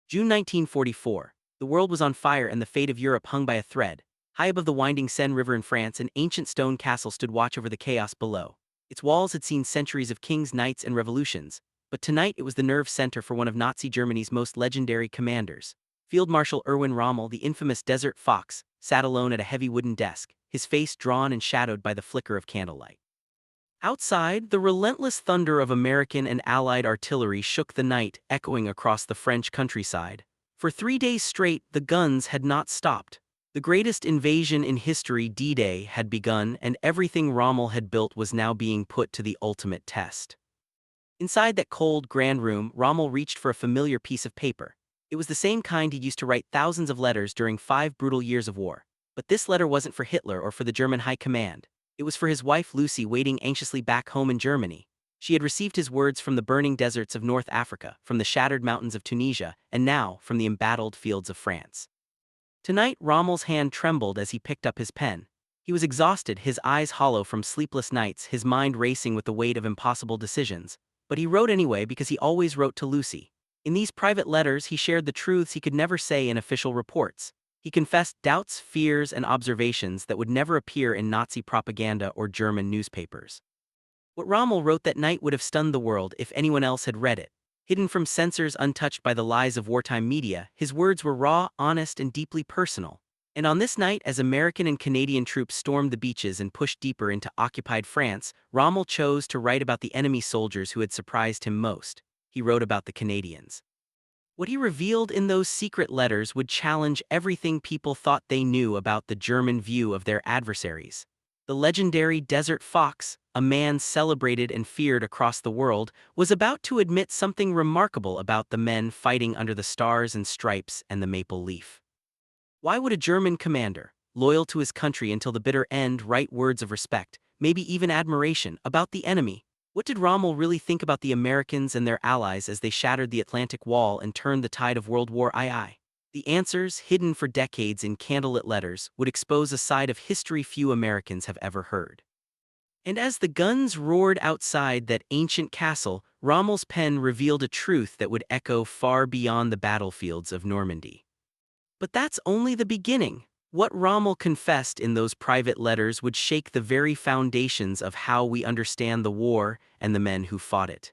June 1944. The world was on fire and the fate of Europe hung by a thread. High above the winding Seine River in France, an ancient stone castle stood watch over the chaos below. Its walls had seen centuries of kings, knights, and revolutions, but tonight it was the nerve center for one of Nazi Germany's most legendary commanders. Field Marshal Erwin Rommel, the infamous Desert Fox, sat alone at a heavy wooden desk, his face drawn and shadowed by the flicker of candlelight. Outside, the relentless thunder of American and Allied artillery shook the night, echoing across the French countryside. For 3 days straight, the guns had not stopped. The greatest invasion in history, D-Day, had begun, and everything Rommel had built was now being put to the ultimate test. Inside that cold, grand room, Rommel reached for a familiar piece of paper. It was the same kind he'd used to write thousands of letters during 5 brutal years of war. But this letter wasn't for Hitler or for the German High Command. It was for his wife Lucy, waiting anxiously back home in Germany. She had received his words from the burning deserts of North Africa, from the shattered mountains of Tunisia, and now from the embattled fields of France. Tonight, Rommel's hand trembled as he picked up his pen. He was exhausted, his eyes hollow from sleepless nights, his mind racing with the weight of impossible decisions. But he wrote anyway because he always wrote to Lucy. In these private letters, he shared the truths he could never say in official reports. He confessed doubts, fears, and observations that would never appear in Nazi propaganda or German newspapers. What Rommel wrote that night would have stunned the world if anyone else had read it. Hidden from censors, untouched by the lies of wartime media, his words were raw, honest, and deeply personal. And on this night, as American and Canadian troops stormed the beaches and pushed deeper into occupied France, Rommel chose to write about the enemy soldiers who had surprised him most. He wrote about the Canadians. What he revealed in those secret letters would challenge everything people thought they knew about the German view of their adversaries. The legendary Desert Fox, a man celebrated and feared across the world, was about to admit something remarkable about the men fighting under the stars and stripes and the maple leaf. Why would a German commander, loyal to his country until the bitter end, write words of respect, maybe even admiration, about the enemy? What did Rommel really think about the Americans and their allies as they shattered the Atlantic Wall and turned the tide of World War II? The answers, hidden for decades in candlelit letters, would expose a side of history few Americans have ever heard. And as the guns roared outside that ancient castle, Rommel's pen revealed a truth that would echo far beyond the battlefields of Normandy. But that's only the beginning. What Rommel confessed in those private letters would shake the very foundations of how we understand the war and the men who fought it.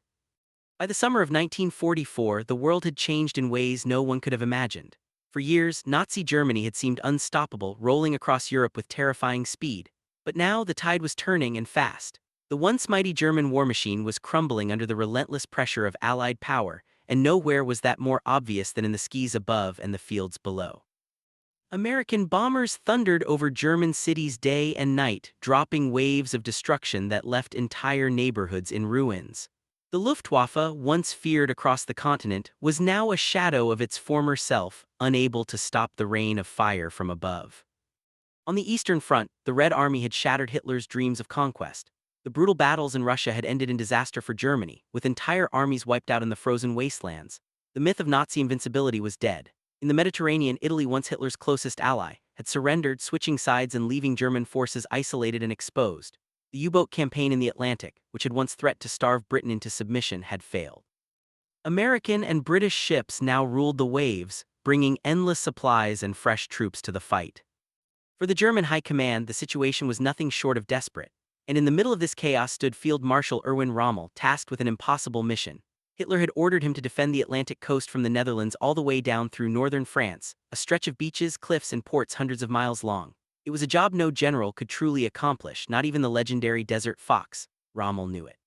By the summer of 1944, the world had changed in ways no one could have imagined. For years, Nazi Germany had seemed unstoppable, rolling across Europe with terrifying speed. But now the tide was turning, and fast. The once mighty German war machine was crumbling under the relentless pressure of Allied power, and nowhere was that more obvious than in the skies above and the fields below. American bombers thundered over German cities day and night, dropping waves of destruction that left entire neighborhoods in ruins. The Luftwaffe, once feared across the continent, was now a shadow of its former self, unable to stop the rain of fire from above. On the Eastern Front, the Red Army had shattered Hitler's dreams of conquest. The brutal battles in Russia had ended in disaster for Germany, with entire armies wiped out in the frozen wastelands. The myth of Nazi invincibility was dead. In the Mediterranean, Italy, once Hitler's closest ally, had surrendered, switching sides and leaving German forces isolated and exposed. The U-boat campaign in the Atlantic, which had once threatened to starve Britain into submission, had failed. American and British ships now ruled the waves, bringing endless supplies and fresh troops to the fight. For the German High Command, the situation was nothing short of desperate. And in the middle of this chaos stood Field Marshal Erwin Rommel, tasked with an impossible mission. Hitler had ordered him to defend the Atlantic coast from the Netherlands all the way down through northern France, a stretch of beaches, cliffs, and ports hundreds of miles long. It was a job no general could truly accomplish, not even the legendary Desert Fox. Rommel knew it.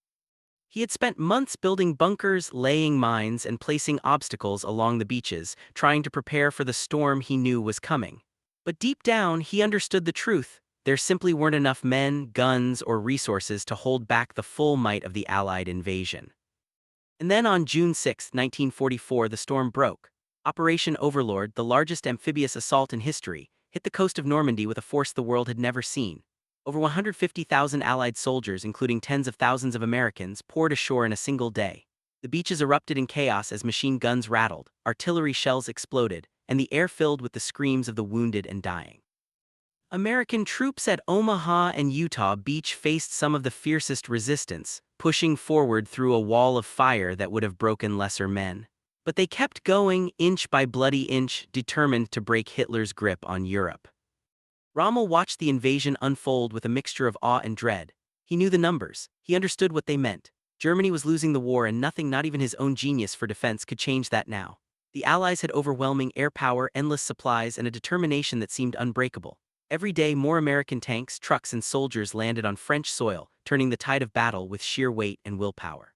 He had spent months building bunkers, laying mines, and placing obstacles along the beaches, trying to prepare for the storm he knew was coming. But deep down, he understood the truth. There simply weren't enough men, guns, or resources to hold back the full might of the Allied invasion. And then on June 6, 1944, the storm broke. Operation Overlord, the largest amphibious assault in history, hit the coast of Normandy with a force the world had never seen. Over 150,000 Allied soldiers, including tens of thousands of Americans, poured ashore in a single day. The beaches erupted in chaos as machine guns rattled, artillery shells exploded, and the air filled with the screams of the wounded and dying. American troops at Omaha and Utah Beach faced some of the fiercest resistance, pushing forward through a wall of fire that would have broken lesser men. But they kept going, inch by bloody inch, determined to break Hitler's grip on Europe. Rommel watched the invasion unfold with a mixture of awe and dread. He knew the numbers. He understood what they meant. Germany was losing the war, and nothing, not even his own genius for defense, could change that now. The Allies had overwhelming air power, endless supplies, and a determination that seemed unbreakable. Every day, more American tanks, trucks, and soldiers landed on French soil, turning the tide of battle with sheer weight and willpower.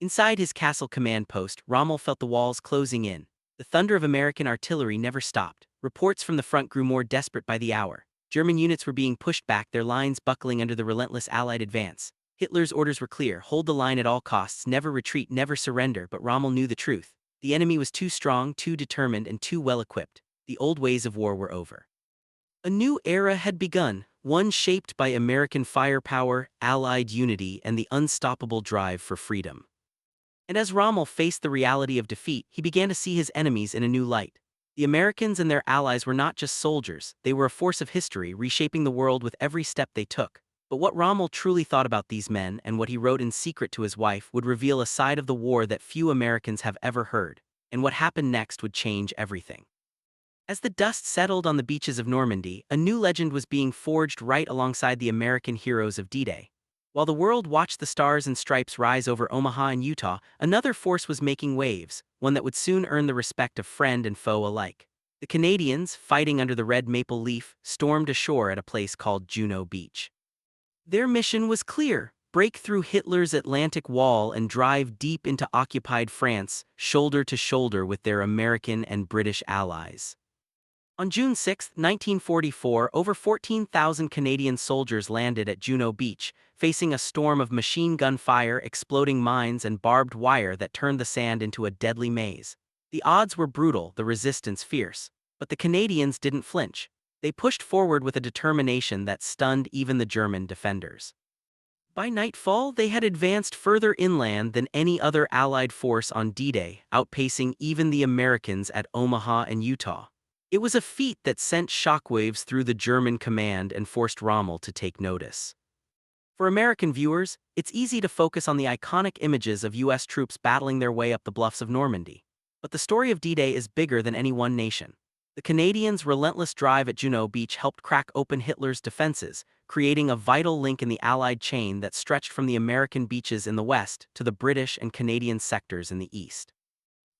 Inside his castle command post, Rommel felt the walls closing in. The thunder of American artillery never stopped. Reports from the front grew more desperate by the hour. German units were being pushed back, their lines buckling under the relentless Allied advance. Hitler's orders were clear: hold the line at all costs, never retreat, never surrender. But Rommel knew the truth. The enemy was too strong, too determined, and too well equipped. The old ways of war were over. A new era had begun, one shaped by American firepower, Allied unity, and the unstoppable drive for freedom. And as Rommel faced the reality of defeat, he began to see his enemies in a new light. The Americans and their allies were not just soldiers, they were a force of history, reshaping the world with every step they took. But what Rommel truly thought about these men, and what he wrote in secret to his wife, would reveal a side of the war that few Americans have ever heard. And what happened next would change everything. As the dust settled on the beaches of Normandy, a new legend was being forged right alongside the American heroes of D-Day. While the world watched the stars and stripes rise over Omaha and Utah, another force was making waves, one that would soon earn the respect of friend and foe alike. The Canadians, fighting under the red maple leaf, stormed ashore at a place called Juno Beach. Their mission was clear: break through Hitler's Atlantic Wall and drive deep into occupied France, shoulder to shoulder with their American and British allies. On June 6, 1944, over 14,000 Canadian soldiers landed at Juno Beach, facing a storm of machine gun fire, exploding mines, and barbed wire that turned the sand into a deadly maze. The odds were brutal, the resistance fierce. But the Canadians didn't flinch. They pushed forward with a determination that stunned even the German defenders. By nightfall, they had advanced further inland than any other Allied force on D-Day, outpacing even the Americans at Omaha and Utah. It was a feat that sent shockwaves through the German command and forced Rommel to take notice. For American viewers, it's easy to focus on the iconic images of U.S. troops battling their way up the bluffs of Normandy. But the story of D-Day is bigger than any one nation. The Canadians' relentless drive at Juno Beach helped crack open Hitler's defenses, creating a vital link in the Allied chain that stretched from the American beaches in the west to the British and Canadian sectors in the east.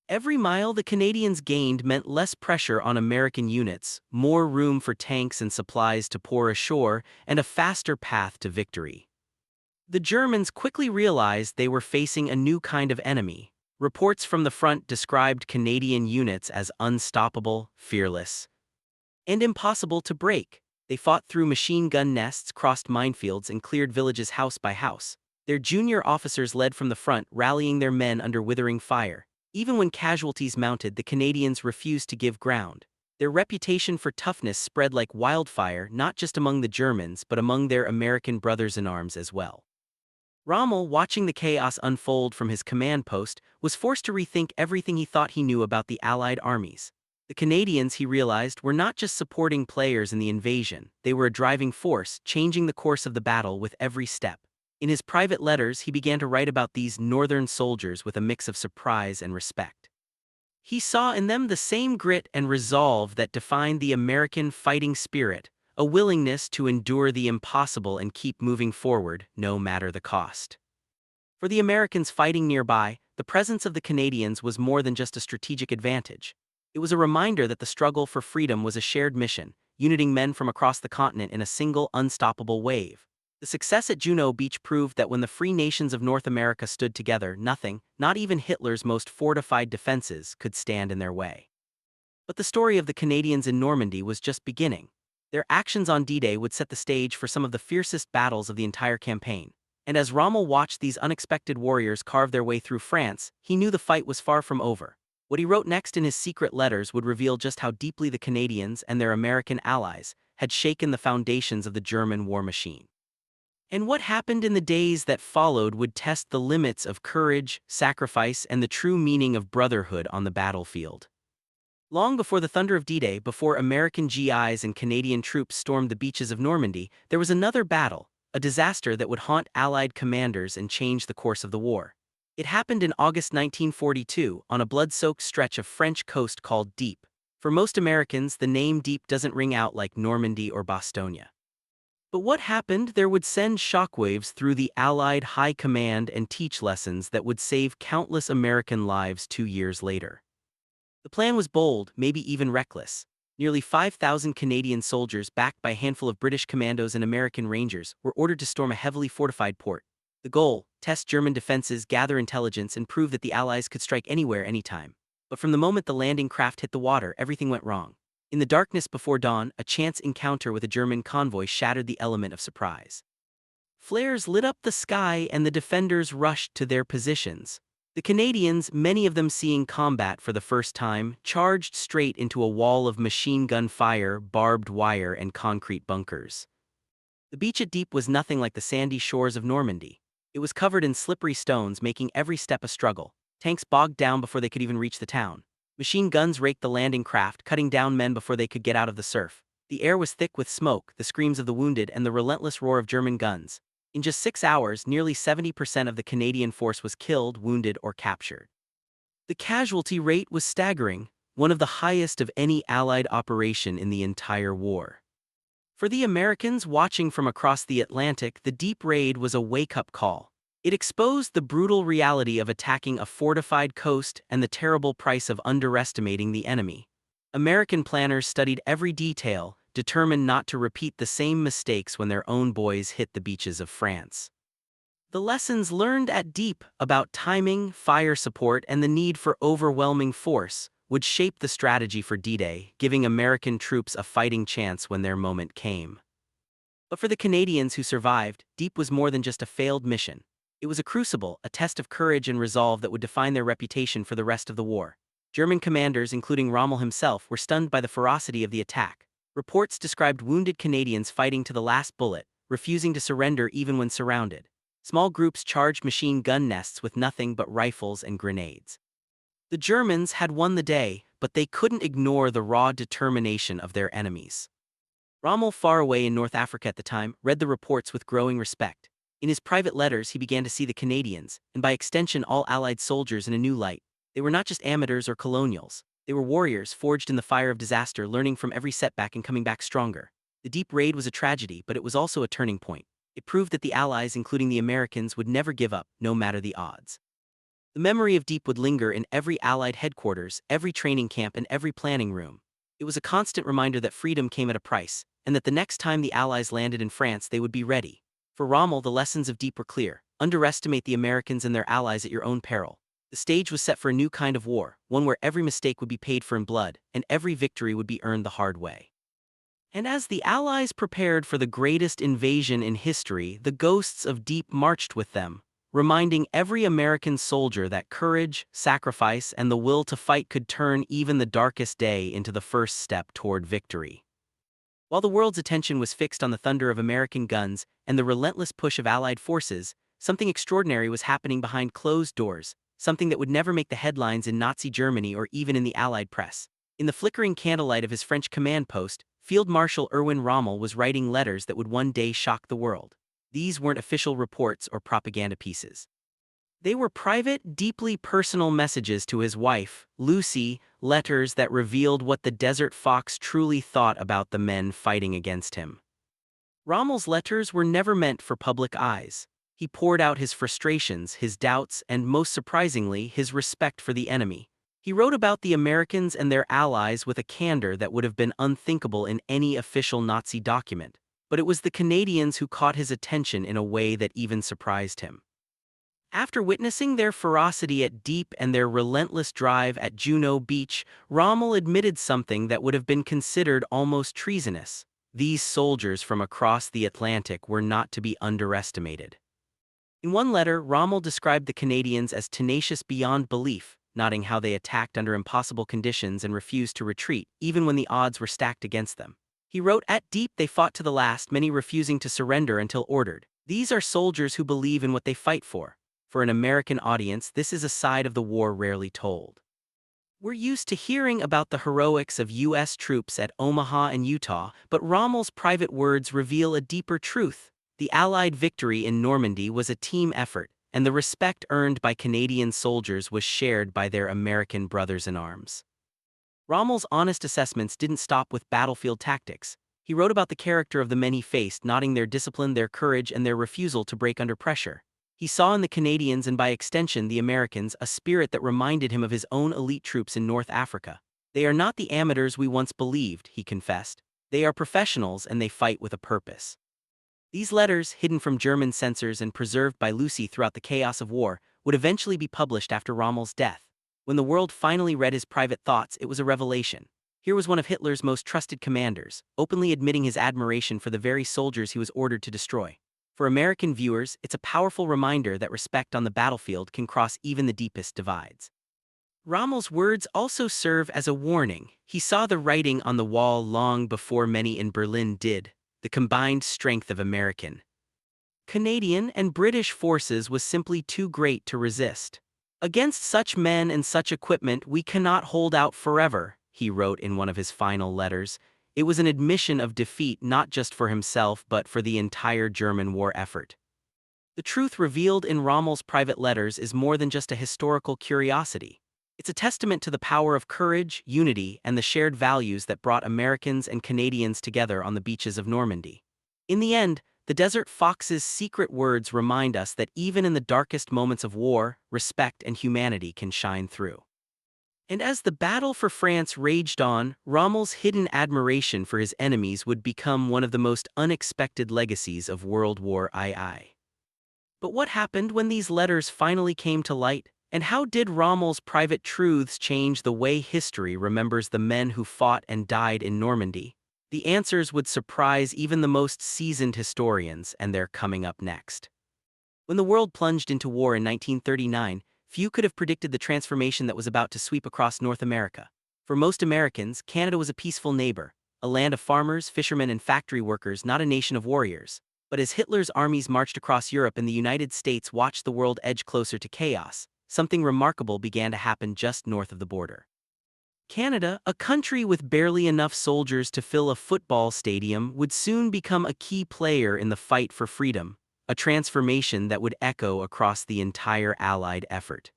Every mile the Canadians gained meant less pressure on American units, more room for tanks and supplies to pour ashore, and a faster path to victory. The Germans quickly realized they were facing a new kind of enemy. Reports from the front described Canadian units as unstoppable, fearless, and impossible to break. They fought through machine gun nests, crossed minefields, and cleared villages house by house. Their junior officers led from the front, rallying their men under withering fire. Even when casualties mounted, the Canadians refused to give ground. Their reputation for toughness spread like wildfire, not just among the Germans but among their American brothers-in-arms as well. Rommel, watching the chaos unfold from his command post, was forced to rethink everything he thought he knew about the Allied armies. The Canadians, he realized, were not just supporting players in the invasion, they were a driving force, changing the course of the battle with every step. In his private letters, he began to write about these northern soldiers with a mix of surprise and respect. He saw in them the same grit and resolve that defined the American fighting spirit, a willingness to endure the impossible and keep moving forward, no matter the cost. For the Americans fighting nearby, the presence of the Canadians was more than just a strategic advantage. It was a reminder that the struggle for freedom was a shared mission, uniting men from across the continent in a single, unstoppable wave. The success at Juno Beach proved that when the free nations of North America stood together, nothing, not even Hitler's most fortified defenses, could stand in their way. But the story of the Canadians in Normandy was just beginning. Their actions on D-Day would set the stage for some of the fiercest battles of the entire campaign. And as Rommel watched these unexpected warriors carve their way through France, he knew the fight was far from over. What he wrote next in his secret letters would reveal just how deeply the Canadians and their American allies had shaken the foundations of the German war machine. And what happened in the days that followed would test the limits of courage, sacrifice, and the true meaning of brotherhood on the battlefield. Long before the thunder of D-Day, before American GIs and Canadian troops stormed the beaches of Normandy, there was another battle, a disaster that would haunt Allied commanders and change the course of the war. It happened in August 1942 on a blood-soaked stretch of French coast called Dieppe. For most Americans, the name Dieppe doesn't ring out like Normandy or Bastogne. But what happened there would send shockwaves through the Allied high command and teach lessons that would save countless American lives 2 years later. The plan was bold, maybe even reckless. Nearly 5,000 Canadian soldiers, backed by a handful of British commandos and American Rangers, were ordered to storm a heavily fortified port. The goal: test German defenses, gather intelligence, and prove that the Allies could strike anywhere, anytime. But from the moment the landing craft hit the water, everything went wrong. In the darkness before dawn, a chance encounter with a German convoy shattered the element of surprise. Flares lit up the sky and the defenders rushed to their positions. The Canadians, many of them seeing combat for the first time, charged straight into a wall of machine gun fire, barbed wire, and concrete bunkers. The beach at Dieppe was nothing like the sandy shores of Normandy. It was covered in slippery stones, making every step a struggle. Tanks bogged down before they could even reach the town. Machine guns raked the landing craft, cutting down men before they could get out of the surf. The air was thick with smoke, the screams of the wounded, and the relentless roar of German guns. In just 6 hours, nearly 70% of the Canadian force was killed, wounded, or captured. The casualty rate was staggering, one of the highest of any Allied operation in the entire war. For the Americans watching from across the Atlantic, the Dieppe raid was a wake-up call. It exposed the brutal reality of attacking a fortified coast and the terrible price of underestimating the enemy. American planners studied every detail, determined not to repeat the same mistakes when their own boys hit the beaches of France. The lessons learned at Dieppe about timing, fire support, and the need for overwhelming force would shape the strategy for D-Day, giving American troops a fighting chance when their moment came. But for the Canadians who survived, Dieppe was more than just a failed mission. It was a crucible, a test of courage and resolve that would define their reputation for the rest of the war. German commanders, including Rommel himself, were stunned by the ferocity of the attack. Reports described wounded Canadians fighting to the last bullet, refusing to surrender even when surrounded. Small groups charged machine gun nests with nothing but rifles and grenades. The Germans had won the day, but they couldn't ignore the raw determination of their enemies. Rommel, far away in North Africa at the time, read the reports with growing respect. In his private letters, he began to see the Canadians, and by extension all Allied soldiers, in a new light. They were not just amateurs or colonials. They were warriors forged in the fire of disaster, learning from every setback and coming back stronger. The Dieppe raid was a tragedy, but it was also a turning point. It proved that the Allies, including the Americans, would never give up, no matter the odds. The memory of Dieppe would linger in every Allied headquarters, every training camp, and every planning room. It was a constant reminder that freedom came at a price, and that the next time the Allies landed in France they would be ready. For Rommel, the lessons of Dieppe were clear: underestimate the Americans and their allies at your own peril. The stage was set for a new kind of war, one where every mistake would be paid for in blood, and every victory would be earned the hard way. And as the Allies prepared for the greatest invasion in history, the ghosts of Dieppe marched with them, reminding every American soldier that courage, sacrifice, and the will to fight could turn even the darkest day into the first step toward victory. While the world's attention was fixed on the thunder of American guns and the relentless push of Allied forces, something extraordinary was happening behind closed doors, something that would never make the headlines in Nazi Germany or even in the Allied press. In the flickering candlelight of his French command post, Field Marshal Erwin Rommel was writing letters that would one day shock the world. These weren't official reports or propaganda pieces. They were private, deeply personal messages to his wife, Lucy, letters that revealed what the Desert Fox truly thought about the men fighting against him. Rommel's letters were never meant for public eyes. He poured out his frustrations, his doubts, and most surprisingly, his respect for the enemy. He wrote about the Americans and their allies with a candor that would have been unthinkable in any official Nazi document. But it was the Canadians who caught his attention in a way that even surprised him. After witnessing their ferocity at Dieppe and their relentless drive at Juno Beach, Rommel admitted something that would have been considered almost treasonous. These soldiers from across the Atlantic were not to be underestimated. In one letter, Rommel described the Canadians as tenacious beyond belief, noting how they attacked under impossible conditions and refused to retreat, even when the odds were stacked against them. He wrote, "At Dieppe they fought to the last, many refusing to surrender until ordered. These are soldiers who believe in what they fight for." For an American audience, this is a side of the war rarely told. We're used to hearing about the heroics of U.S. troops at Omaha and Utah, but Rommel's private words reveal a deeper truth. The Allied victory in Normandy was a team effort, and the respect earned by Canadian soldiers was shared by their American brothers in arms. Rommel's honest assessments didn't stop with battlefield tactics. He wrote about the character of the men he faced, noting their discipline, their courage, and their refusal to break under pressure. He saw in the Canadians and by extension the Americans a spirit that reminded him of his own elite troops in North Africa. "They are not the amateurs we once believed," he confessed. "They are professionals and they fight with a purpose." These letters, hidden from German censors and preserved by Lucy throughout the chaos of war, would eventually be published after Rommel's death. When the world finally read his private thoughts, it was a revelation. Here was one of Hitler's most trusted commanders, openly admitting his admiration for the very soldiers he was ordered to destroy. For American viewers, it's a powerful reminder that respect on the battlefield can cross even the deepest divides. Rommel's words also serve as a warning. He saw the writing on the wall long before many in Berlin did. The combined strength of American, Canadian, and British forces was simply too great to resist. "Against such men and such equipment, we cannot hold out forever," he wrote in one of his final letters. It was an admission of defeat not just for himself but for the entire German war effort. The truth revealed in Rommel's private letters is more than just a historical curiosity. It's a testament to the power of courage, unity, and the shared values that brought Americans and Canadians together on the beaches of Normandy. In the end, the Desert Fox's secret words remind us that even in the darkest moments of war, respect and humanity can shine through. And as the battle for France raged on, Rommel's hidden admiration for his enemies would become one of the most unexpected legacies of World War II. But what happened when these letters finally came to light? And how did Rommel's private truths change the way history remembers the men who fought and died in Normandy? The answers would surprise even the most seasoned historians, and they're coming up next. When the world plunged into war in 1939, few could have predicted the transformation that was about to sweep across North America. For most Americans, Canada was a peaceful neighbor, a land of farmers, fishermen, and factory workers, not a nation of warriors. But as Hitler's armies marched across Europe and the United States watched the world edge closer to chaos, something remarkable began to happen just north of the border. Canada, a country with barely enough soldiers to fill a football stadium, would soon become a key player in the fight for freedom, a transformation that would echo across the entire Allied effort.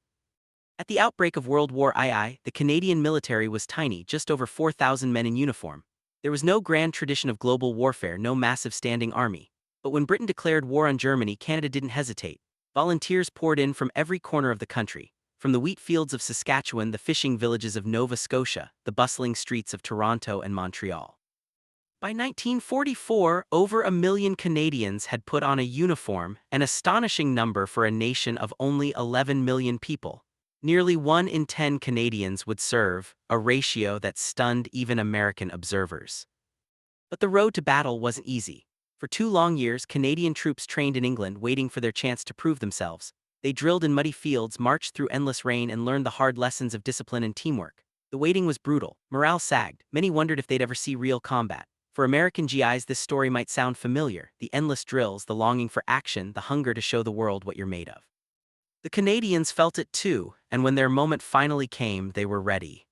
At the outbreak of World War II, the Canadian military was tiny, just over 4,000 men in uniform. There was no grand tradition of global warfare, no massive standing army. But when Britain declared war on Germany, Canada didn't hesitate. Volunteers poured in from every corner of the country, from the wheat fields of Saskatchewan, the fishing villages of Nova Scotia, the bustling streets of Toronto and Montreal. By 1944, over 1 million Canadians had put on a uniform, an astonishing number for a nation of only 11 million people. Nearly 1 in 10 Canadians would serve, a ratio that stunned even American observers. But the road to battle wasn't easy. For 2 long years, Canadian troops trained in England, waiting for their chance to prove themselves. They drilled in muddy fields, marched through endless rain, and learned the hard lessons of discipline and teamwork. The waiting was brutal. Morale sagged. Many wondered if they'd ever see real combat. For American GIs, this story might sound familiar: the endless drills, the longing for action, the hunger to show the world what you're made of. The Canadians felt it too, and when their moment finally came, they were ready.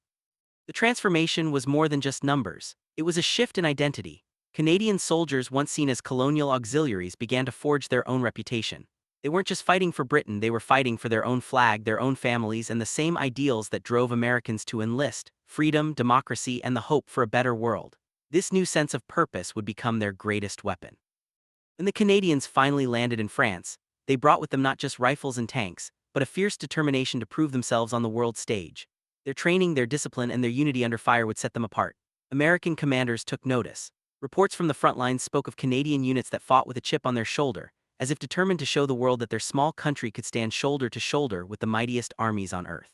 The transformation was more than just numbers. It was a shift in identity. Canadian soldiers, once seen as colonial auxiliaries, began to forge their own reputation. They weren't just fighting for Britain, they were fighting for their own flag, their own families, and the same ideals that drove Americans to enlist: freedom, democracy, and the hope for a better world. This new sense of purpose would become their greatest weapon. When the Canadians finally landed in France, they brought with them not just rifles and tanks, but a fierce determination to prove themselves on the world stage. Their training, their discipline, and their unity under fire would set them apart. American commanders took notice. Reports from the front lines spoke of Canadian units that fought with a chip on their shoulder, as if determined to show the world that their small country could stand shoulder to shoulder with the mightiest armies on earth.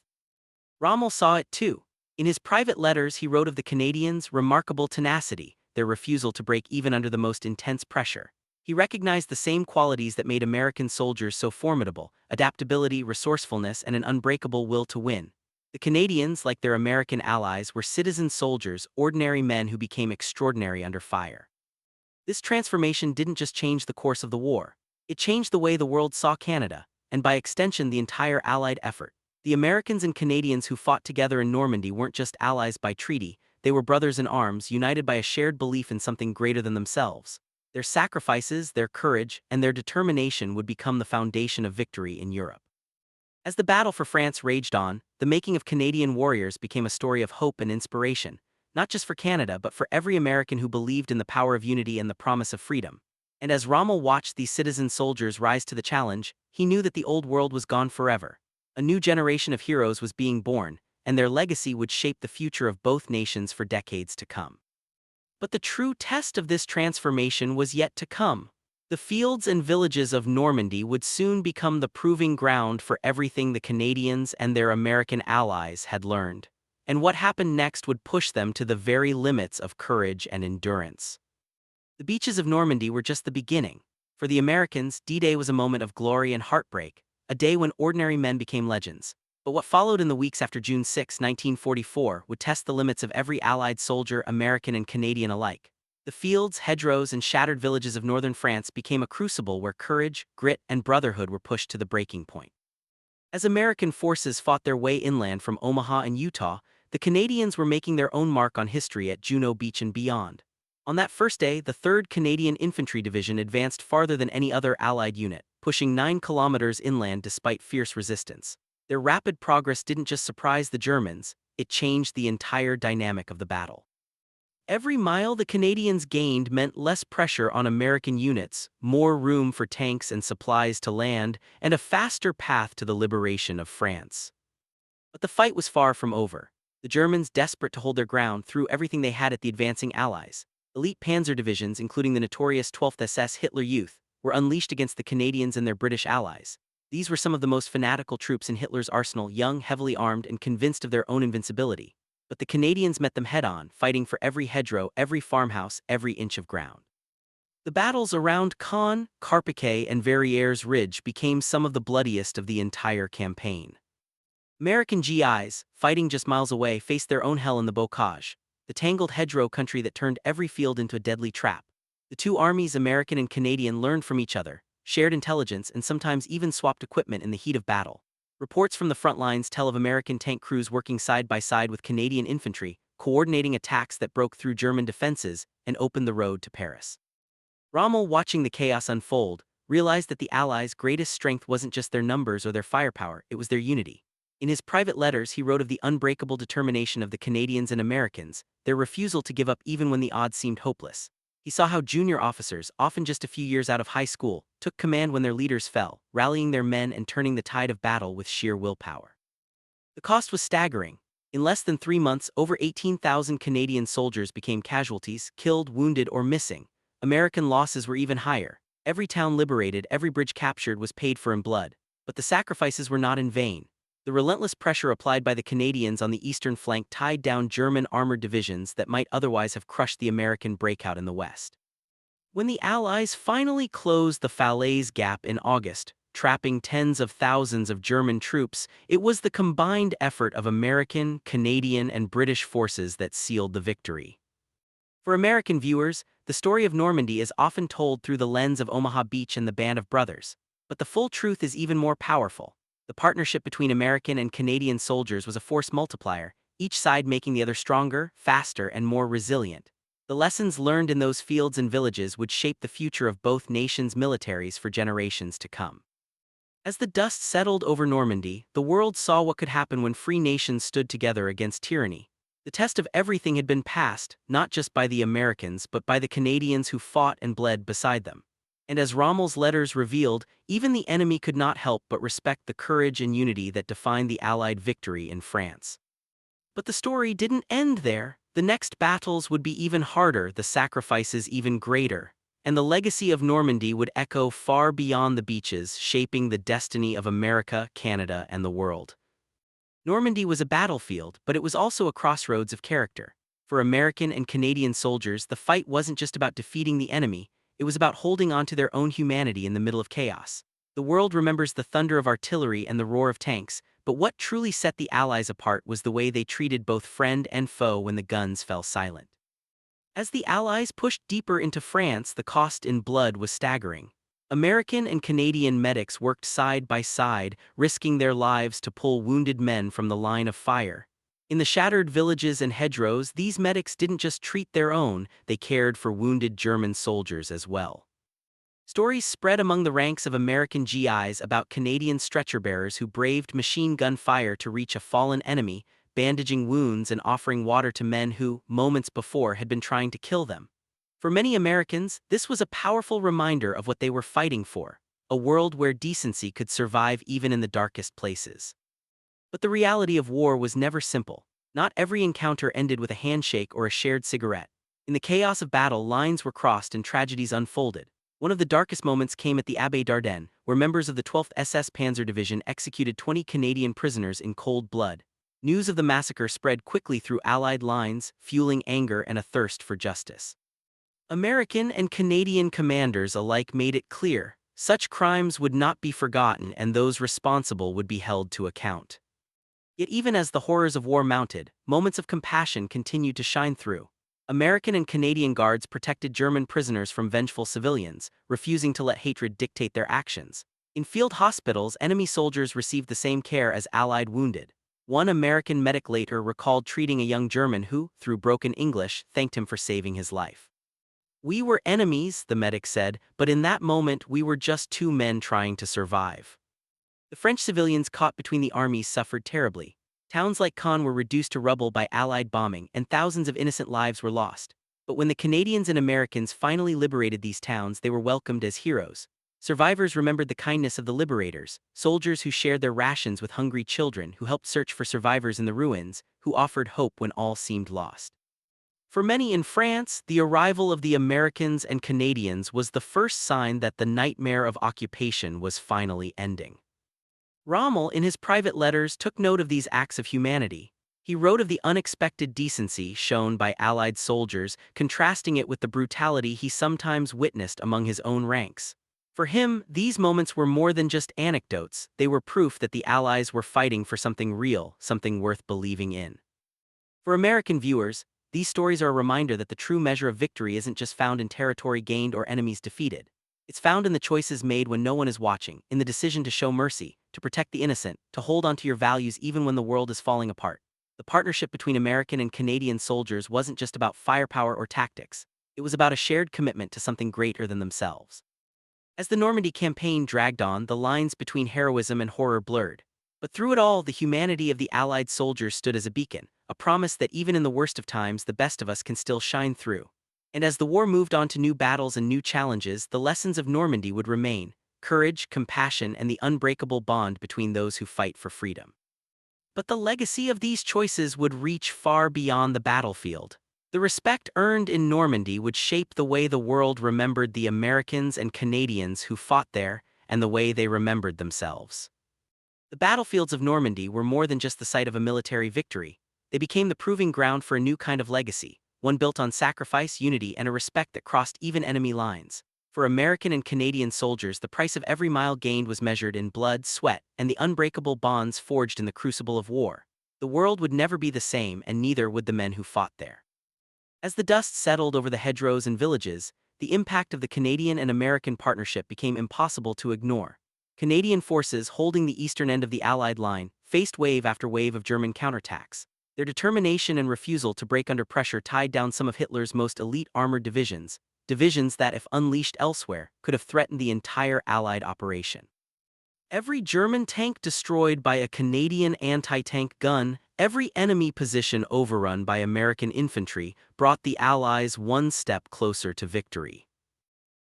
Rommel saw it too. In his private letters, he wrote of the Canadians' remarkable tenacity, their refusal to break even under the most intense pressure. He recognized the same qualities that made American soldiers so formidable: adaptability, resourcefulness, and an unbreakable will to win. The Canadians, like their American allies, were citizen soldiers, ordinary men who became extraordinary under fire. This transformation didn't just change the course of the war. It changed the way the world saw Canada, and by extension the entire Allied effort. The Americans and Canadians who fought together in Normandy weren't just allies by treaty, they were brothers in arms, united by a shared belief in something greater than themselves. Their sacrifices, their courage, and their determination would become the foundation of victory in Europe. As the battle for France raged on, the making of Canadian warriors became a story of hope and inspiration, not just for Canada but for every American who believed in the power of unity and the promise of freedom. And as Rommel watched these citizen soldiers rise to the challenge, he knew that the old world was gone forever. A new generation of heroes was being born, and their legacy would shape the future of both nations for decades to come. But the true test of this transformation was yet to come. The fields and villages of Normandy would soon become the proving ground for everything the Canadians and their American allies had learned. And what happened next would push them to the very limits of courage and endurance. The beaches of Normandy were just the beginning. For the Americans, D-Day was a moment of glory and heartbreak, a day when ordinary men became legends. But what followed in the weeks after June 6, 1944, would test the limits of every Allied soldier, American and Canadian alike. The fields, hedgerows, and shattered villages of northern France became a crucible where courage, grit, and brotherhood were pushed to the breaking point. As American forces fought their way inland from Omaha and Utah, the Canadians were making their own mark on history at Juno Beach and beyond. On that first day, the 3rd Canadian Infantry Division advanced farther than any other Allied unit, pushing 9 kilometers inland despite fierce resistance. Their rapid progress didn't just surprise the Germans, it changed the entire dynamic of the battle. Every mile the Canadians gained meant less pressure on American units, more room for tanks and supplies to land, and a faster path to the liberation of France. But the fight was far from over. The Germans, desperate to hold their ground, threw everything they had at the advancing Allies. Elite panzer divisions, including the notorious 12th SS Hitler Youth, were unleashed against the Canadians and their British allies. These were some of the most fanatical troops in Hitler's arsenal, young, heavily armed, and convinced of their own invincibility. But the Canadians met them head-on, fighting for every hedgerow, every farmhouse, every inch of ground. The battles around Caen, Carpiquet, and Verrières Ridge became some of the bloodiest of the entire campaign. American GIs, fighting just miles away, faced their own hell in the bocage, the tangled hedgerow country that turned every field into a deadly trap. The two armies, American and Canadian, learned from each other, shared intelligence, and sometimes even swapped equipment in the heat of battle. Reports from the front lines tell of American tank crews working side by side with Canadian infantry, coordinating attacks that broke through German defenses and opened the road to Paris. Rommel, watching the chaos unfold, realized that the Allies' greatest strength wasn't just their numbers or their firepower, it was their unity. In his private letters, he wrote of the unbreakable determination of the Canadians and Americans, their refusal to give up even when the odds seemed hopeless. He saw how junior officers, often just a few years out of high school, took command when their leaders fell, rallying their men and turning the tide of battle with sheer willpower. The cost was staggering. In less than 3 months, over 18,000 Canadian soldiers became casualties, killed, wounded, or missing. American losses were even higher. Every town liberated, every bridge captured was paid for in blood. But the sacrifices were not in vain. The relentless pressure applied by the Canadians on the eastern flank tied down German armored divisions that might otherwise have crushed the American breakout in the west. When the Allies finally closed the Falaise Gap in August, trapping tens of thousands of German troops, it was the combined effort of American, Canadian, and British forces that sealed the victory. For American viewers, the story of Normandy is often told through the lens of Omaha Beach and the Band of Brothers. But the full truth is even more powerful. The partnership between American and Canadian soldiers was a force multiplier, each side making the other stronger, faster, and more resilient. The lessons learned in those fields and villages would shape the future of both nations' militaries for generations to come. As the dust settled over Normandy, the world saw what could happen when free nations stood together against tyranny. The test of everything had been passed, not just by the Americans but by the Canadians who fought and bled beside them. And as Rommel's letters revealed, even the enemy could not help but respect the courage and unity that defined the Allied victory in France. But the story didn't end there. The next battles would be even harder, the sacrifices even greater, and the legacy of Normandy would echo far beyond the beaches, shaping the destiny of America, Canada, and the world. Normandy was a battlefield, but it was also a crossroads of character. For American and Canadian soldiers, the fight wasn't just about defeating the enemy, it was about holding on to their own humanity in the middle of chaos. The world remembers the thunder of artillery and the roar of tanks, but what truly set the Allies apart was the way they treated both friend and foe when the guns fell silent. As the Allies pushed deeper into France, the cost in blood was staggering. American and Canadian medics worked side by side, risking their lives to pull wounded men from the line of fire. In the shattered villages and hedgerows, these medics didn't just treat their own, they cared for wounded German soldiers as well. Stories spread among the ranks of American GIs about Canadian stretcher-bearers who braved machine gun fire to reach a fallen enemy, bandaging wounds and offering water to men who, moments before, had been trying to kill them. For many Americans, this was a powerful reminder of what they were fighting for, a world where decency could survive even in the darkest places. But the reality of war was never simple. Not every encounter ended with a handshake or a shared cigarette. In the chaos of battle, lines were crossed and tragedies unfolded. One of the darkest moments came at the Abbaye d'Ardennes, where members of the 12th SS Panzer Division executed 20 Canadian prisoners in cold blood. News of the massacre spread quickly through Allied lines, fueling anger and a thirst for justice. American and Canadian commanders alike made it clear, such crimes would not be forgotten and those responsible would be held to account. Yet even as the horrors of war mounted, moments of compassion continued to shine through. American and Canadian guards protected German prisoners from vengeful civilians, refusing to let hatred dictate their actions. In field hospitals, enemy soldiers received the same care as Allied wounded. One American medic later recalled treating a young German who, through broken English, thanked him for saving his life. "We were enemies," the medic said, "but in that moment we were just two men trying to survive." The French civilians caught between the armies suffered terribly. Towns like Caen were reduced to rubble by Allied bombing, and thousands of innocent lives were lost. But when the Canadians and Americans finally liberated these towns, they were welcomed as heroes. Survivors remembered the kindness of the liberators, soldiers who shared their rations with hungry children, who helped search for survivors in the ruins, who offered hope when all seemed lost. For many in France, the arrival of the Americans and Canadians was the first sign that the nightmare of occupation was finally ending. Rommel, in his private letters, took note of these acts of humanity. He wrote of the unexpected decency shown by Allied soldiers, contrasting it with the brutality he sometimes witnessed among his own ranks. For him, these moments were more than just anecdotes, they were proof that the Allies were fighting for something real, something worth believing in. For American viewers, these stories are a reminder that the true measure of victory isn't just found in territory gained or enemies defeated. It's found in the choices made when no one is watching, in the decision to show mercy, to protect the innocent, to hold onto your values even when the world is falling apart. The partnership between American and Canadian soldiers wasn't just about firepower or tactics. It was about a shared commitment to something greater than themselves. As the Normandy campaign dragged on, the lines between heroism and horror blurred. But through it all, the humanity of the Allied soldiers stood as a beacon, a promise that even in the worst of times, the best of us can still shine through. And as the war moved on to new battles and new challenges, the lessons of Normandy would remain: courage, compassion, and the unbreakable bond between those who fight for freedom. But the legacy of these choices would reach far beyond the battlefield. The respect earned in Normandy would shape the way the world remembered the Americans and Canadians who fought there, and the way they remembered themselves. The battlefields of Normandy were more than just the site of a military victory. They became the proving ground for a new kind of legacy, one built on sacrifice, unity, and a respect that crossed even enemy lines. For American and Canadian soldiers, the price of every mile gained was measured in blood, sweat, and the unbreakable bonds forged in the crucible of war. The world would never be the same, and neither would the men who fought there. As the dust settled over the hedgerows and villages, the impact of the Canadian and American partnership became impossible to ignore. Canadian forces, holding the eastern end of the Allied line, faced wave after wave of German counterattacks. Their determination and refusal to break under pressure tied down some of Hitler's most elite armored divisions, divisions that, if unleashed elsewhere, could have threatened the entire Allied operation. Every German tank destroyed by a Canadian anti-tank gun, every enemy position overrun by American infantry, brought the Allies one step closer to victory.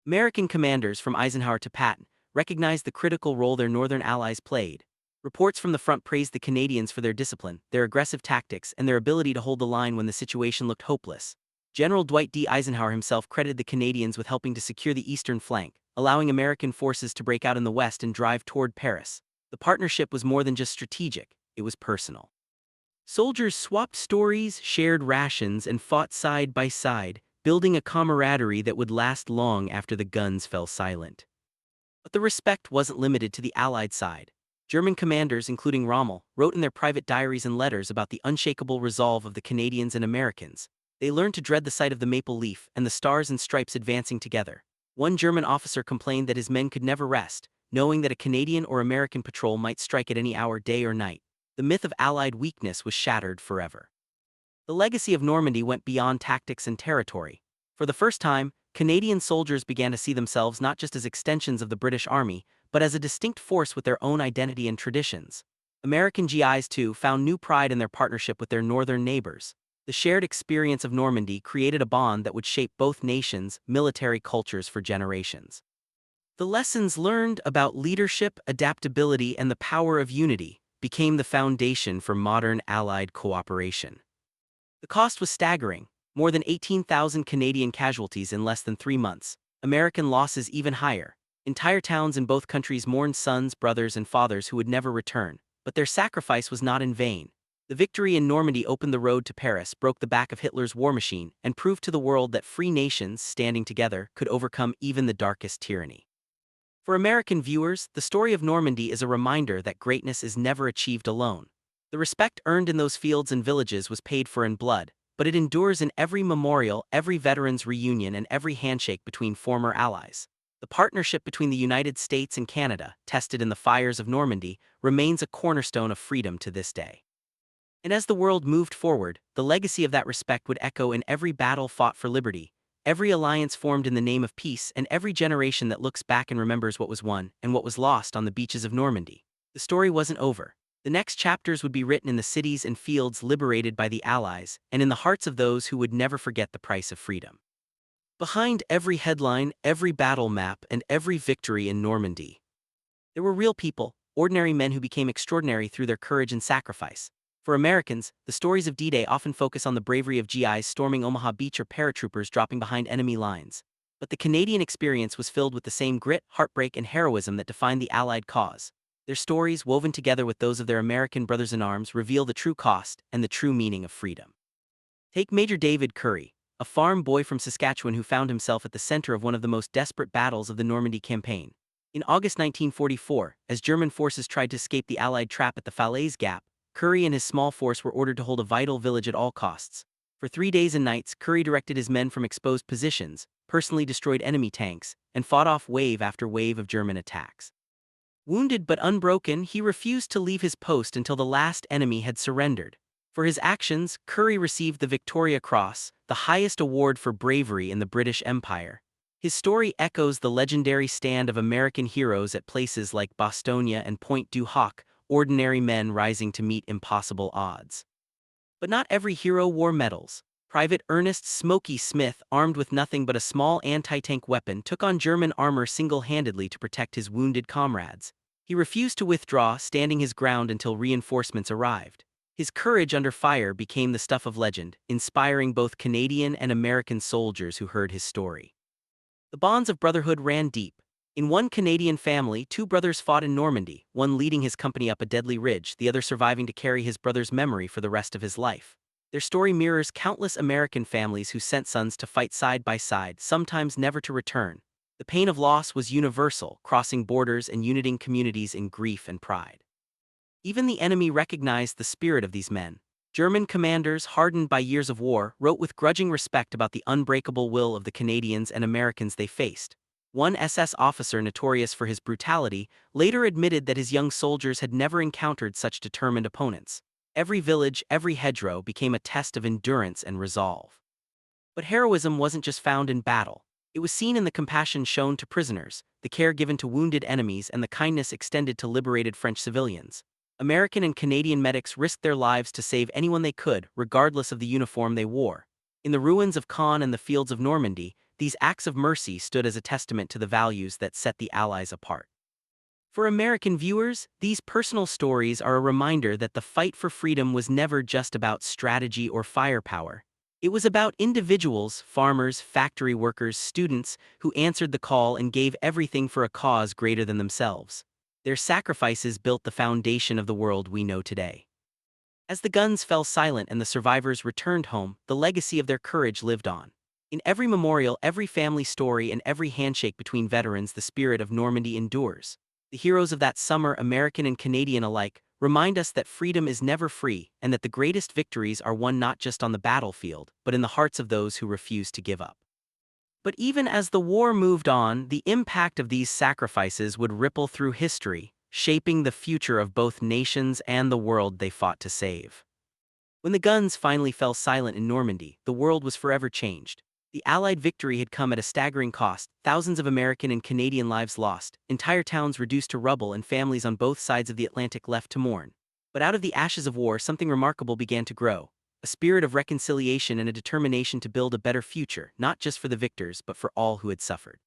American commanders, from Eisenhower to Patton, recognized the critical role their northern allies played. Reports from the front praised the Canadians for their discipline, their aggressive tactics, and their ability to hold the line when the situation looked hopeless. General Dwight D. Eisenhower himself credited the Canadians with helping to secure the eastern flank, allowing American forces to break out in the west and drive toward Paris. The partnership was more than just strategic, it was personal. Soldiers swapped stories, shared rations, and fought side by side, building a camaraderie that would last long after the guns fell silent. But the respect wasn't limited to the Allied side. German commanders, including Rommel, wrote in their private diaries and letters about the unshakable resolve of the Canadians and Americans. They learned to dread the sight of the maple leaf and the stars and stripes advancing together. One German officer complained that his men could never rest, knowing that a Canadian or American patrol might strike at any hour, day or night. the myth of Allied weakness was shattered forever. The legacy of Normandy went beyond tactics and territory. For the first time, Canadian soldiers began to see themselves not just as extensions of the British Army, but as a distinct force with their own identity and traditions. American GIs, too, found new pride in their partnership with their northern neighbors. The shared experience of Normandy created a bond that would shape both nations' military cultures for generations. The lessons learned about leadership, adaptability, and the power of unity became the foundation for modern Allied cooperation. The cost was staggering, more than 18,000 Canadian casualties in less than 3 months. American losses even higher. Entire towns in both countries mourned sons, brothers, and fathers who would never return, but their sacrifice was not in vain. The victory in Normandy opened the road to Paris, broke the back of Hitler's war machine, and proved to the world that free nations, standing together, could overcome even the darkest tyranny. For American viewers, the story of Normandy is a reminder that greatness is never achieved alone. The respect earned in those fields and villages was paid for in blood, but it endures in every memorial, every veterans' reunion, and every handshake between former allies. The partnership between the United States and Canada, tested in the fires of Normandy, remains a cornerstone of freedom to this day. And as the world moved forward, the legacy of that respect would echo in every battle fought for liberty, every alliance formed in the name of peace, and every generation that looks back and remembers what was won and what was lost on the beaches of Normandy. The story wasn't over. The next chapters would be written in the cities and fields liberated by the Allies, and in the hearts of those who would never forget the price of freedom. Behind every headline, every battle map, and every victory in Normandy, there were real people, ordinary men who became extraordinary through their courage and sacrifice. For Americans, the stories of D-Day often focus on the bravery of GIs storming Omaha Beach or paratroopers dropping behind enemy lines. But the Canadian experience was filled with the same grit, heartbreak, and heroism that defined the Allied cause. Their stories, woven together with those of their American brothers-in-arms, reveal the true cost and the true meaning of freedom. Take Major David Curry, a farm boy from Saskatchewan who found himself at the center of one of the most desperate battles of the Normandy campaign. In August 1944, as German forces tried to escape the Allied trap at the Falaise Gap, Curry and his small force were ordered to hold a vital village at all costs. For 3 days and nights, Curry directed his men from exposed positions, personally destroyed enemy tanks, and fought off wave after wave of German attacks. Wounded but unbroken, he refused to leave his post until the last enemy had surrendered. For his actions, Curry received the Victoria Cross, the highest award for bravery in the British Empire. His story echoes the legendary stand of American heroes at places like Bastogne and Pointe du Hoc, ordinary men rising to meet impossible odds. But not every hero wore medals. Private Ernest "Smoky" Smith, armed with nothing but a small anti-tank weapon, took on German armor single-handedly to protect his wounded comrades. He refused to withdraw, standing his ground until reinforcements arrived. His courage under fire became the stuff of legend, inspiring both Canadian and American soldiers who heard his story. The bonds of brotherhood ran deep. In one Canadian family, 2 brothers fought in Normandy, one leading his company up a deadly ridge, the other surviving to carry his brother's memory for the rest of his life. Their story mirrors countless American families who sent sons to fight side by side, sometimes never to return. The pain of loss was universal, crossing borders and uniting communities in grief and pride. Even the enemy recognized the spirit of these men. German commanders, hardened by years of war, wrote with grudging respect about the unbreakable will of the Canadians and Americans they faced. One SS officer notorious for his brutality later admitted that his young soldiers had never encountered such determined opponents. Every village, every hedgerow became a test of endurance and resolve. But heroism wasn't just found in battle. It was seen in the compassion shown to prisoners, the care given to wounded enemies, and the kindness extended to liberated French civilians. American and Canadian medics risked their lives to save anyone they could, regardless of the uniform they wore. In the ruins of Caen and the fields of Normandy, these acts of mercy stood as a testament to the values that set the Allies apart. For American viewers, these personal stories are a reminder that the fight for freedom was never just about strategy or firepower. It was about individuals, farmers, factory workers, students, who answered the call and gave everything for a cause greater than themselves. Their sacrifices built the foundation of the world we know today. As the guns fell silent and the survivors returned home, the legacy of their courage lived on. In every memorial, every family story, and every handshake between veterans, the spirit of Normandy endures. The heroes of that summer, American and Canadian alike, remind us that freedom is never free and that the greatest victories are won not just on the battlefield, but in the hearts of those who refuse to give up. But even as the war moved on, the impact of these sacrifices would ripple through history, shaping the future of both nations and the world they fought to save. When the guns finally fell silent in Normandy, the world was forever changed. The Allied victory had come at a staggering cost, thousands of American and Canadian lives lost, entire towns reduced to rubble, and families on both sides of the Atlantic left to mourn. But out of the ashes of war, something remarkable began to grow: a spirit of reconciliation and a determination to build a better future, not just for the victors, but for all who had suffered.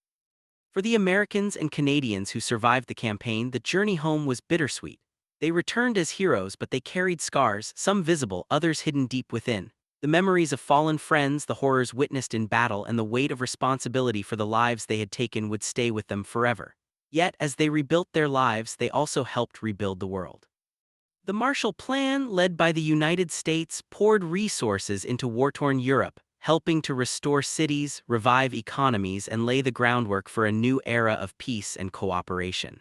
For the Americans and Canadians who survived the campaign, the journey home was bittersweet. They returned as heroes, but they carried scars, some visible, others hidden deep within. The memories of fallen friends, the horrors witnessed in battle, and the weight of responsibility for the lives they had taken would stay with them forever. Yet, as they rebuilt their lives, they also helped rebuild the world. The Marshall Plan, led by the United States, poured resources into war-torn Europe, helping to restore cities, revive economies, and lay the groundwork for a new era of peace and cooperation.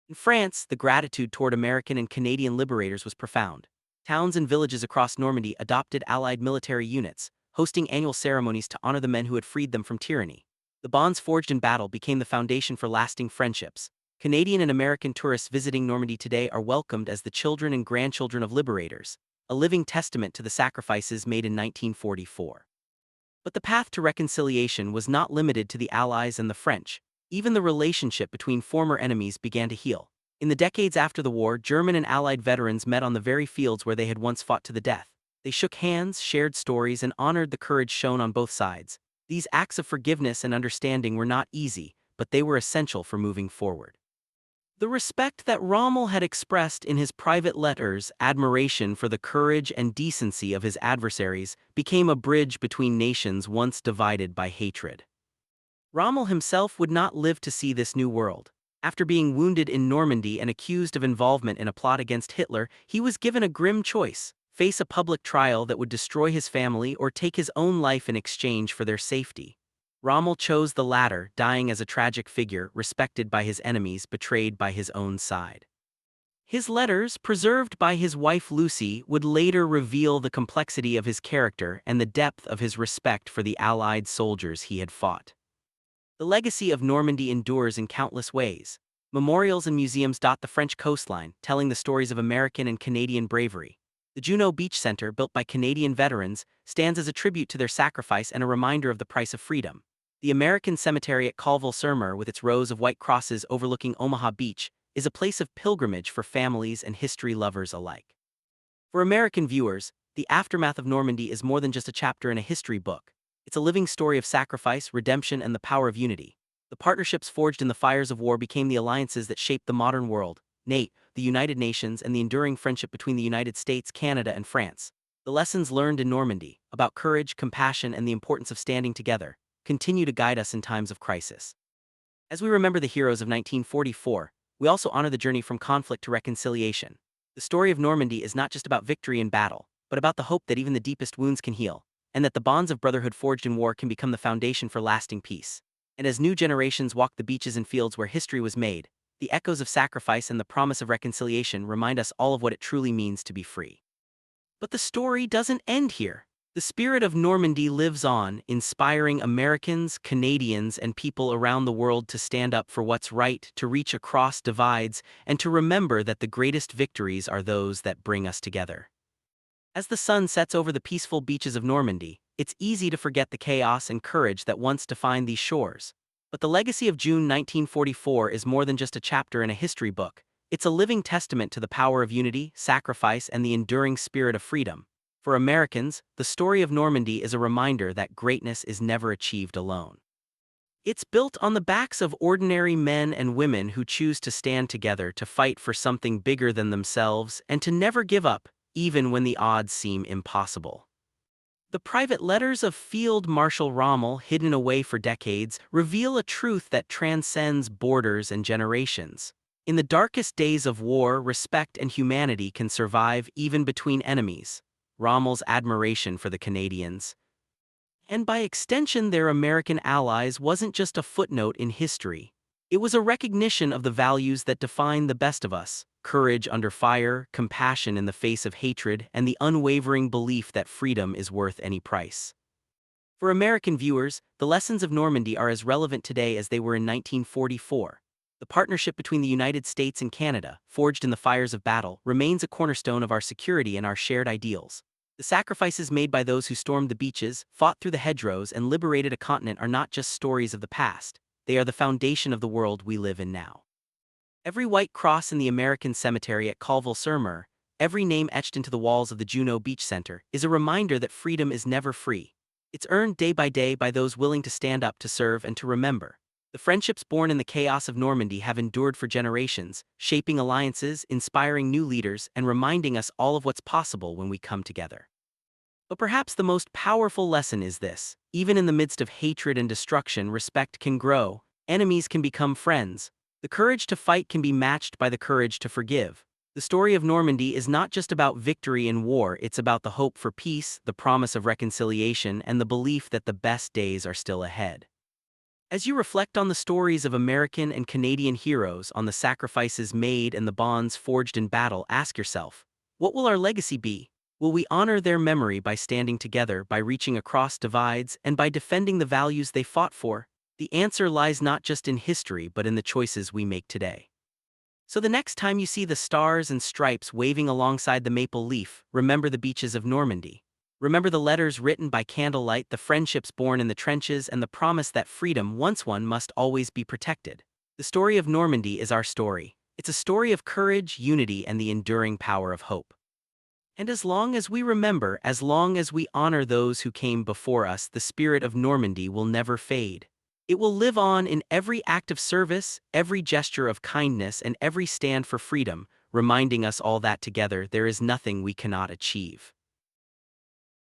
In France, the gratitude toward American and Canadian liberators was profound. Towns and villages across Normandy adopted Allied military units, hosting annual ceremonies to honor the men who had freed them from tyranny. The bonds forged in battle became the foundation for lasting friendships. Canadian and American tourists visiting Normandy today are welcomed as the children and grandchildren of liberators, a living testament to the sacrifices made in 1944. But the path to reconciliation was not limited to the Allies and the French. Even the relationship between former enemies began to heal. In the decades after the war, German and Allied veterans met on the very fields where they had once fought to the death. They shook hands, shared stories, and honored the courage shown on both sides. These acts of forgiveness and understanding were not easy, but they were essential for moving forward. The respect that Rommel had expressed in his private letters, admiration for the courage and decency of his adversaries, became a bridge between nations once divided by hatred. Rommel himself would not live to see this new world. After being wounded in Normandy and accused of involvement in a plot against Hitler, he was given a grim choice: face a public trial that would destroy his family or take his own life in exchange for their safety. Rommel chose the latter, dying as a tragic figure, respected by his enemies, betrayed by his own side. His letters, preserved by his wife Lucy, would later reveal the complexity of his character and the depth of his respect for the Allied soldiers he had fought. The legacy of Normandy endures in countless ways. Memorials and museums dot the French coastline, telling the stories of American and Canadian bravery. The Juno Beach Center, built by Canadian veterans, stands as a tribute to their sacrifice and a reminder of the price of freedom. The American cemetery at Colville-sur-Mer, with its rows of white crosses overlooking Omaha Beach, is a place of pilgrimage for families and history lovers alike. For American viewers, the aftermath of Normandy is more than just a chapter in a history book. It's a living story of sacrifice, redemption, and the power of unity. The partnerships forged in the fires of war became the alliances that shaped the modern world: NATO, the United Nations, and the enduring friendship between the United States, Canada, and France. The lessons learned in Normandy, about courage, compassion, and the importance of standing together, continue to guide us in times of crisis. As we remember the heroes of 1944, we also honor the journey from conflict to reconciliation. The story of Normandy is not just about victory in battle, but about the hope that even the deepest wounds can heal, and that the bonds of brotherhood forged in war can become the foundation for lasting peace. And as new generations walk the beaches and fields where history was made, the echoes of sacrifice and the promise of reconciliation remind us all of what it truly means to be free. But the story doesn't end here. The spirit of Normandy lives on, inspiring Americans, Canadians, and people around the world to stand up for what's right, to reach across divides, and to remember that the greatest victories are those that bring us together. As the sun sets over the peaceful beaches of Normandy, it's easy to forget the chaos and courage that once defined these shores. But the legacy of June 1944 is more than just a chapter in a history book. It's a living testament to the power of unity, sacrifice, and the enduring spirit of freedom. For Americans, the story of Normandy is a reminder that greatness is never achieved alone. It's built on the backs of ordinary men and women who choose to stand together to fight for something bigger than themselves and to never give up, even when the odds seem impossible. The private letters of Field Marshal Rommel, hidden away for decades, reveal a truth that transcends borders and generations. In the darkest days of war, respect and humanity can survive even between enemies. Rommel's admiration for the Canadians, and by extension their American allies, wasn't just a footnote in history. It was a recognition of the values that define the best of us: courage under fire, compassion in the face of hatred, and the unwavering belief that freedom is worth any price. For American viewers, the lessons of Normandy are as relevant today as they were in 1944. The partnership between the United States and Canada, forged in the fires of battle, remains a cornerstone of our security and our shared ideals. The sacrifices made by those who stormed the beaches, fought through the hedgerows, and liberated a continent are not just stories of the past, they are the foundation of the world we live in now. Every white cross in the American cemetery at Colville-sur-Mer, every name etched into the walls of the Juno Beach Center, is a reminder that freedom is never free. It's earned day by those willing to stand up to serve and to remember. The friendships born in the chaos of Normandy have endured for generations, shaping alliances, inspiring new leaders, and reminding us all of what's possible when we come together. But perhaps the most powerful lesson is this: even in the midst of hatred and destruction, respect can grow, enemies can become friends, the courage to fight can be matched by the courage to forgive. The story of Normandy is not just about victory in war, it's about the hope for peace, the promise of reconciliation, and the belief that the best days are still ahead. As you reflect on the stories of American and Canadian heroes, on the sacrifices made and the bonds forged in battle, ask yourself, what will our legacy be? Will we honor their memory by standing together, by reaching across divides, and by defending the values they fought for? The answer lies not just in history but in the choices we make today. So the next time you see the stars and stripes waving alongside the maple leaf, remember the beaches of Normandy. Remember the letters written by candlelight, the friendships born in the trenches, and the promise that freedom, once won, must always be protected. The story of Normandy is our story. It's a story of courage, unity, and the enduring power of hope. And as long as we remember, as long as we honor those who came before us, the spirit of Normandy will never fade. It will live on in every act of service, every gesture of kindness, and every stand for freedom, reminding us all that together there is nothing we cannot achieve.